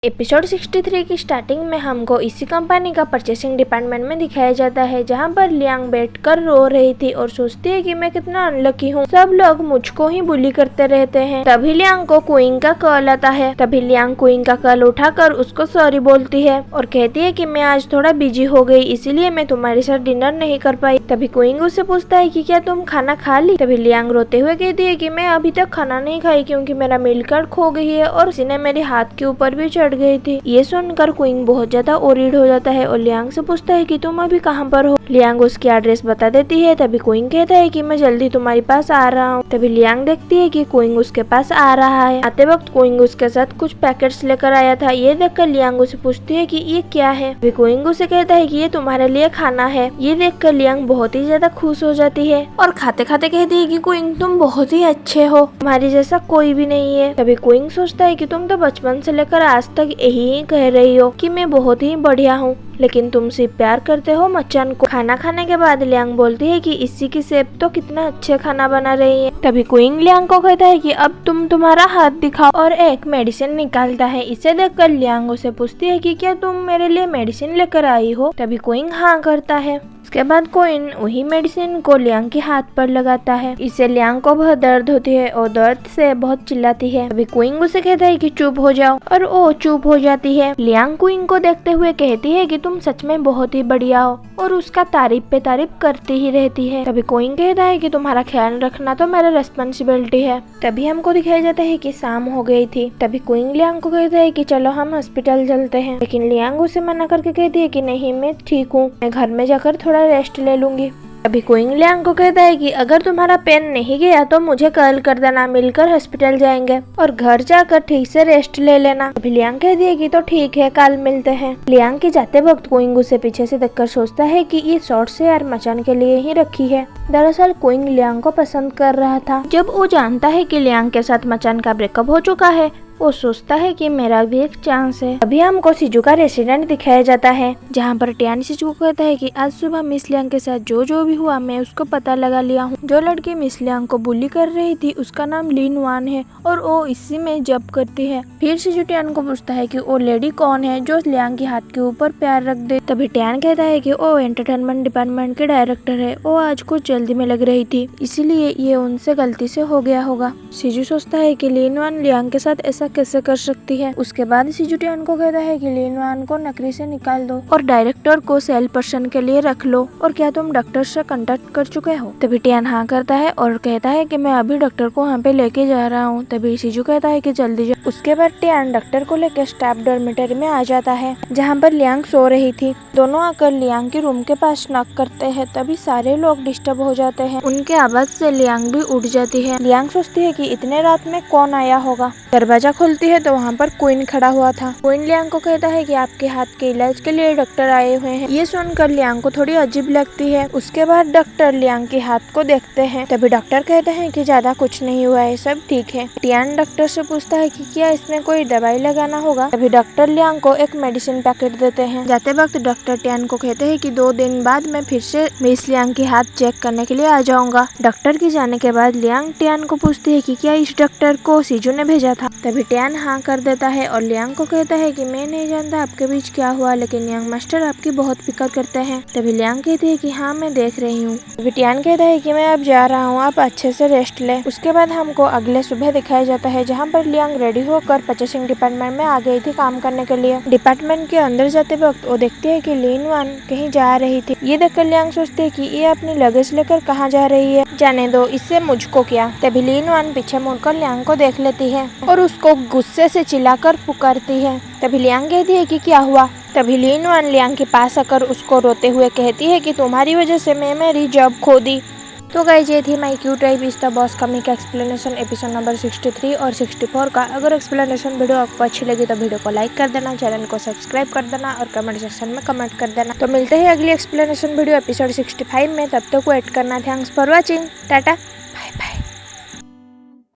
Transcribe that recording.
Episode 63 की starting में हमको इसी कंपनी का परचेसिंग डिपार्टमेंट में दिखाया जाता है, जहां पर लियांग बैठकर रो रही थी और सोचती है कि मैं कितना अनलकी हूँ, सब लोग मुझको ही बुली करते रहते हैं। तभी लियांग को क्वीन का कॉल आता है। तभी लियांग क्वीन का कॉल उठाकर उसको सॉरी बोलती है और कहती है कि मैं आज थोड़ा बिजी हो गई, इसीलिए मैं तुम्हारे साथ डिनर नहीं कर पाई। तभी क्वीन उससे पूछता है कि क्या तुम खाना खा ली। तभी लियांग रोते हुए कहती है कि मैं अभी तक खाना नहीं खाई क्योंकि मेरा मिल्क कार्ड खो गई है और किसी ने मेरे हाथ के ऊपर भी चढ़ गई थी। ये सुनकर क्वीन बहुत ज्यादा ओरिड हो जाता है और लियांग से पूछता है कि तुम अभी कहाँ पर हो। लियांग उसकी एड्रेस बता देती है। तभी क्वीन कहता है कि मैं जल्दी तुम्हारे पास आ रहा हूँ। तभी लियांग देखती है कि क्वीन उसके पास आ रहा है। आते वक्त क्वीन उसके साथ कुछ पैकेट्स लेकर आया था। ये देखकर लियांग उसे पूछती है कि ये क्या है। तभी क्वीन उसे कहता है कि ये तुम्हारे लिए खाना है। ये देखकर लियांग बहुत ही ज्यादा खुश हो जाती है और खाते खाते कहती है कि क्वीन तुम बहुत ही अच्छे हो, तुम्हारी जैसा कोई भी नहीं है। तभी क्वीन सोचता है कि तुम तो बचपन से लेकर आज तक यही कह रही हो कि मैं बहुत ही बढ़िया हूँ, लेकिन तुम सिर्फ प्यार करते हो मचान को। खाना खाने के बाद लियांग बोलती है कि इसी की शेफ तो कितना अच्छे खाना बना रही है। तभी क्वीन लियांग को कहता है कि अब तुम तुम्हारा हाथ दिखाओ और एक मेडिसिन निकालता है। इसे देखकर लियांग उसे पूछती है कि क्या तुम मेरे लिए मेडिसिन लेकर आई हो। तभी क्वीन हाँ करता है। उसके बाद क्वीन वही मेडिसिन को लियांग के हाथ पर लगाता है। इससे लियांग को बहुत दर्द होती है और दर्द से बहुत चिल्लाती है। तभी क्वीन उसे कहता है कि चुप हो जाओ और वो चुप हो जाती है। लियांग क्वीन को देखते हुए कहती है कि तुम सच में बहुत ही बढ़िया हो और उसका तारीफ पे तारीफ करती ही रहती है। तभी क्वीन कहता है कि तुम्हारा ख्याल रखना तो मेरा रेस्पॉन्सिबिलिटी है। तभी हमको दिखाया जाता है कि शाम हो गई थी। तभी क्वीन लियांग को कहता है कि चलो हम हॉस्पिटल चलते हैं, लेकिन लियांग उसे मना करके कहती है कि नहीं मैं ठीक हूँ, मैं घर में जाकर थोड़ा रेस्ट ले लूंगी। अभी क्वीन लियांग को कहता है कि अगर तुम्हारा पेन नहीं गया तो मुझे कॉल कर देना, मिलकर हॉस्पिटल जाएंगे और घर जाकर ठीक से रेस्ट ले लेना। अभी लियांग कहती है कि तो ठीक है, कल मिलते हैं। लियांग के जाते वक्त क्वीन उसे पीछे से देखकर सोचता है कि ये शॉर्ट से यार मचान के लिए ही रखी है। दरअसल क्वीन लियांग को पसंद कर रहा था। जब वो जानता है कि लियांग के साथ मचान का ब्रेकअप हो चुका है, वो सोचता है कि मेरा भी एक चांस है। अभी हमको सिजू का रेस्टोरेंट दिखाया जाता है, जहाँ पर टियान सिजू को कहता है कि आज सुबह मिस लियांग के साथ जो भी हुआ मैं उसको पता लगा लिया हूँ। जो लड़की मिस लियांग को बुली कर रही थी उसका नाम लिन वान है और वो इसी में जब करती है। फिर सिजू टियान को पूछता है कि वो लेडी कौन है जो लियांग के हाथ के ऊपर प्यार रख दे। तभी टियान कहता है कि वो एंटरटेनमेंट डिपार्टमेंट के डायरेक्टर है, वो आज कुछ जल्दी में लग रही थी, इसीलिए ये उनसे गलती से हो गया होगा। सिजू सोचता है कि लिन वान लियांग के साथ ऐसा कैसे कर सकती है। उसके बाद सिजू टियान को कहता है कि लिन वान को नौकरी से निकाल दो और डायरेक्टर को सेल पर्सन के लिए रख लो। और क्या तुम डॉक्टर से कांटेक्ट कर चुके हो। तभी टियान हाँ करता है और कहता है कि मैं अभी डॉक्टर को वहाँ पे लेके जा रहा हूँ। तभी सिजू कहता है कि जल्दी जा। उसके बाद टियान डॉक्टर को लेकर स्टाफ डॉर्मेटरी में आ जाता है, जहाँ पर लियांग सो रही थी। दोनों आकर लियांग के रूम के पास नॉक करते हैं। तभी सारे लोग डिस्टर्ब हो जाते हैं। उनके आवाज से लियांग भी उठ जाती है। लियांग सोचती है कि इतने रात में कौन आया होगा। दरवाजा खोलती है तो वहाँ पर क्वीन खड़ा हुआ था। क्वीन लियांग को कहता है कि आपके हाथ के इलाज के लिए डॉक्टर आए हुए हैं। ये सुनकर लियांग को थोड़ी अजीब लगती है। उसके बाद डॉक्टर लियांग के हाथ को देखते हैं। तभी डॉक्टर कहते हैं कि ज्यादा कुछ नहीं हुआ है, सब ठीक है। टियान डॉक्टर से पूछता है कि क्या इसमें कोई दवाई लगाना होगा। तभी डॉक्टर लियांग को एक मेडिसिन पैकेट देते हैं। जाते वक्त डॉक्टर टियान को कहते हैं कि 2 दिन बाद मैं फिर से मिस लियांग के हाथ चेक करने के लिए आ जाऊंगा। डॉक्टर के जाने के बाद लियांग टियान को पूछती है कि क्या इस डॉक्टर को सिजू ने भेजा था। तभी टियान हाँ कर देता है और लियांग को कहता है कि मैं नहीं जानता आपके बीच क्या हुआ, लेकिन यंग मास्टर आपकी बहुत फिक्र करते हैं। तभी लियांग कहती है कि हाँ मैं देख रही हूँ। तभी टियान कहता है कि मैं अब जा रहा हूँ, आप अच्छे से रेस्ट ले। उसके बाद हमको अगले सुबह दिखाया जाता है, जहाँ पर लियांग रेडी होकर परचेसिंग डिपार्टमेंट में आ गई थी काम करने के लिए। डिपार्टमेंट के अंदर जाते वक्त वो देखती है कि लिन वान कहीं जा रही थी। ये देखकर लियांग सोचती है कि ये अपनी लगेज लेकर कहाँ जा रही है, जाने दो, इससे मुझको क्या। तभी लिन वान पीछे मुड़कर लियांग को देख लेती है और उसको गुस्से से चिल्लाकर पुकारती है। तभी लियांग कहती है कि क्या हुआ। तभी लिन वान लियांग के पास आकर उसको रोते हुए कहती है कि तुम्हारी वजह से मैं मेरी जॉब खो दी। तो गाइस ये थी my cute type is the boss कमी का एक्सप्लेनेशन एपिसोड नंबर 63 और 64 का। अगर एक्सप्लेनेशन वीडियो आपको अच्छी लगी तो वीडियो को लाइक कर देना, चैनल को सब्सक्राइब कर देना और कमेंट सेक्शन में कमेंट कर देना। तो मिलते हैं अगली एक्सप्लेनेशन वीडियो एपिसोड 65 में, तब तक वेट करना। Thanks for watching, tata, bye bye.